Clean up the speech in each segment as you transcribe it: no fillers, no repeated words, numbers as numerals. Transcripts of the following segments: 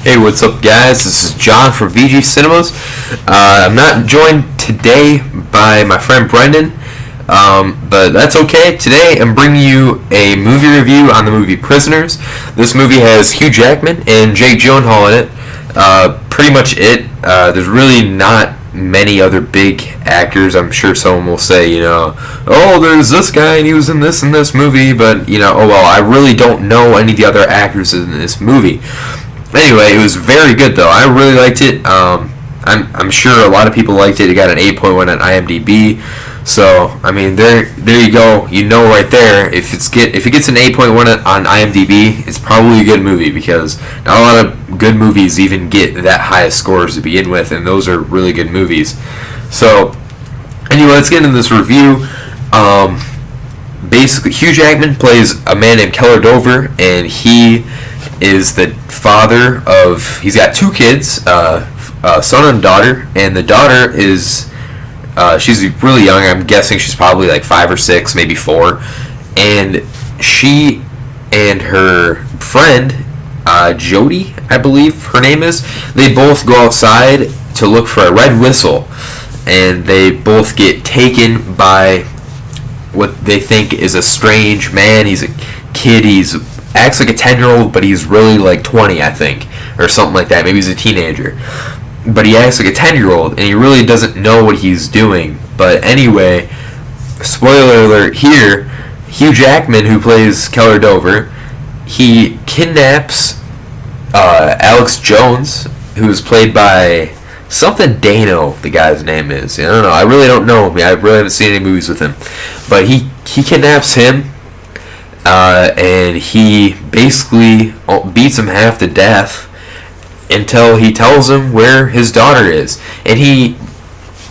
Hey, what's up, guys? This is John from VGCinemas. I'm not joined today by my friend Brendan, but that's okay. Today, I'm bringing you a movie review on the movie Prisoners. This movie has Hugh Jackman and Jake Gyllenhaal in it. Pretty much it. There's really not many other big actors. I'm sure someone will say, oh, there's this guy and he was in this and this movie, but, oh well, I really don't know any of the other actors in this movie. Anyway, it was very good though. I really liked it. I'm sure a lot of people liked it. It got an 8.1 on IMDb. So I mean, there you go. You know right there, if it gets an 8.1 on IMDb, it's probably a good movie, because not a lot of good movies even get that high scores to begin with, and those are really good movies. So anyway, let's get into this review. Basically, Hugh Jackman plays a man named Keller Dover, and he is the father of. He's got two kids, a son and daughter, and the daughter is she's really young. I'm guessing she's probably like 5 or 6, maybe 4, and she and her friend Jody, I believe her name is. They both go outside to look for a red whistle, and they both get taken by what they think is a strange man. He's a kid. Acts like a 10-year-old, but he's really like 20, I think, or something like that. Maybe he's a teenager, but he acts like a 10-year-old, and he really doesn't know what he's doing. But anyway, spoiler alert here, Hugh Jackman, who plays Keller Dover, he kidnaps Alex Jones, who is played by something Dano, the guy's name is. I don't know. I really don't know him. I really haven't seen any movies with him. But he kidnaps him, and he basically beats him half to death until he tells him where his daughter is. And he,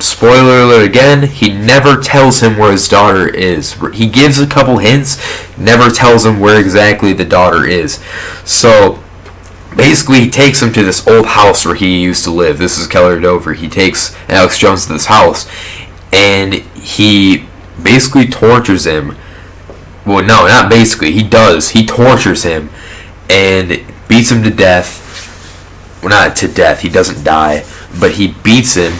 spoiler alert again, he never tells him where his daughter is. He gives a couple hints, never tells him where exactly the daughter is. So basically, he takes him to this old house where he used to live. This is Keller Dover. He takes Alex Jones to this house, and he basically tortures him. Well, no, not basically. He does. He tortures him and beats him to death. Well, not to death. He doesn't die, but he beats him.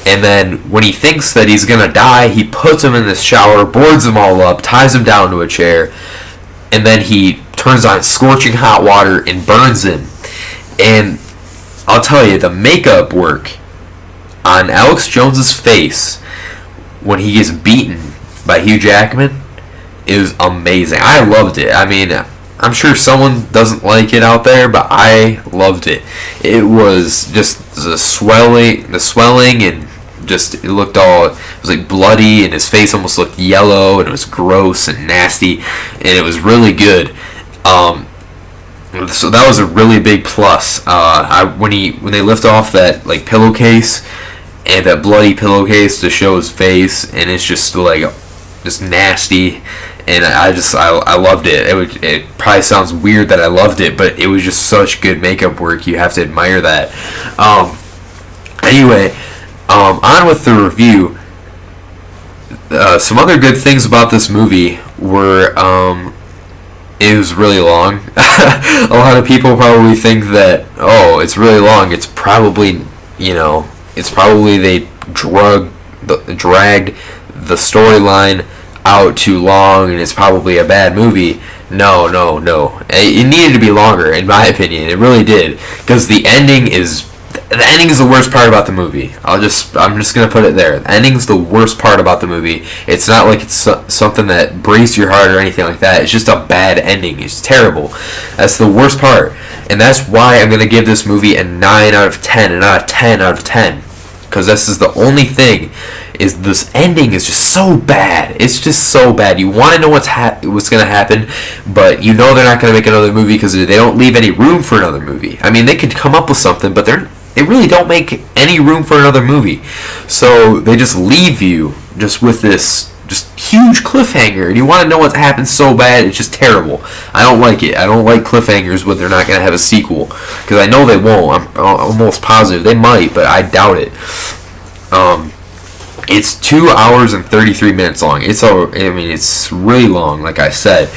And then when he thinks that he's going to die, he puts him in this shower, boards him all up, ties him down to a chair, and then he turns on scorching hot water and burns him. And I'll tell you, the makeup work on Alex Jones's face when he gets beaten by Hugh Jackman is amazing. I loved it. I mean, I'm sure someone doesn't like it out there, but I loved it. It was just the swelling, and just it looked all. It was like bloody, and his face almost looked yellow, and it was gross and nasty, and it was really good. So that was a really big plus. When they lift off that like pillowcase, and that bloody pillowcase to show his face, and it's just like just nasty, and I loved it. It probably sounds weird that I loved it, but it was just such good makeup work. You have to admire that. Anyway, on with the review. Some other good things about this movie were it was really long. A lot of people probably think that, oh, it's really long. It's probably they dragged the storyline out too long, and it's probably a bad movie. No. It needed to be longer, in my opinion. It really did, because the ending is the worst part about the movie. I'm just gonna put it there. The ending's the worst part about the movie. It's not like it's something that breaks your heart or anything like that. It's just a bad ending. It's terrible. That's the worst part, and that's why I'm gonna give this movie a 9 out of 10 and not a 10 out of 10. Because this is the only thing, is this ending is just so bad. It's just so bad. You want to know what's going to happen, but you know they're not going to make another movie because they don't leave any room for another movie. I mean, they could come up with something, but they really don't make any room for another movie. So they just leave you just with this just huge cliffhanger, and you want to know what happens so bad. It's just terrible. I don't like it. I don't like cliffhangers when they're not going to have a sequel, because I know they won't. I'm almost positive they might, but I doubt it. It's 2 hours and 33 minutes long. It's really long, like I said.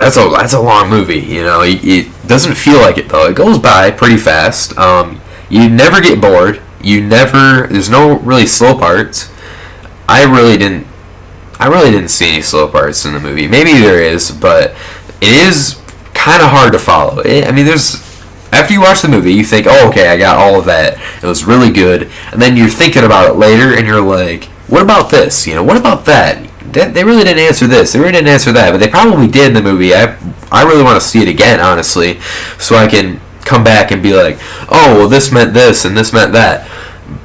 that's a long movie. You know, it doesn't feel like it though. It goes by pretty fast. You never get bored. There's no really slow parts. I really didn't see any slow parts in the movie. Maybe there is, but it is kind of hard to follow. After you watch the movie, you think, oh, okay, I got all of that. It was really good. And then you're thinking about it later, and you're like, what about this? You know, what about that? They really didn't answer this. They really didn't answer that. But they probably did in the movie. I really want to see it again, honestly, so I can come back and be like, oh, well, this meant this, and this meant that.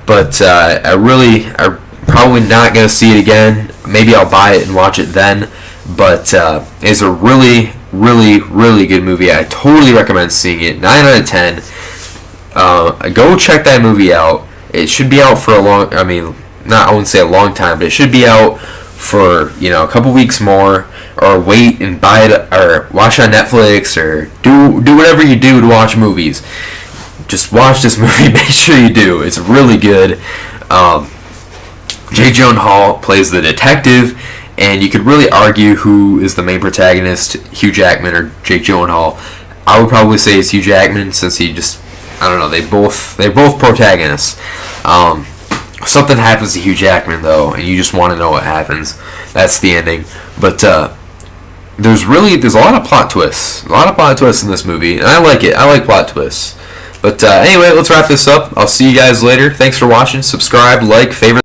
But I'm probably not going to see it again. Maybe I'll buy it and watch it then. But it's a really, really, really good movie. I totally recommend seeing it. 9 out of 10. Go check that movie out. It should be out for I wouldn't say a long time, but it should be out for, a couple weeks more, or wait and buy it, or watch it on Netflix, or do whatever you do to watch movies. Just watch this movie. Make sure you do. It's really good. Jake Gyllenhaal plays the detective, and you could really argue who is the main protagonist, Hugh Jackman or Jake Gyllenhaal. I would probably say it's Hugh Jackman, since he just, I don't know, they're both protagonists. Something happens to Hugh Jackman though, and you just want to know what happens. That's the ending. But there's a lot of plot twists. A lot of plot twists in this movie, and I like it. I like plot twists. But anyway, let's wrap this up. I'll see you guys later. Thanks for watching. Subscribe, like, favorite.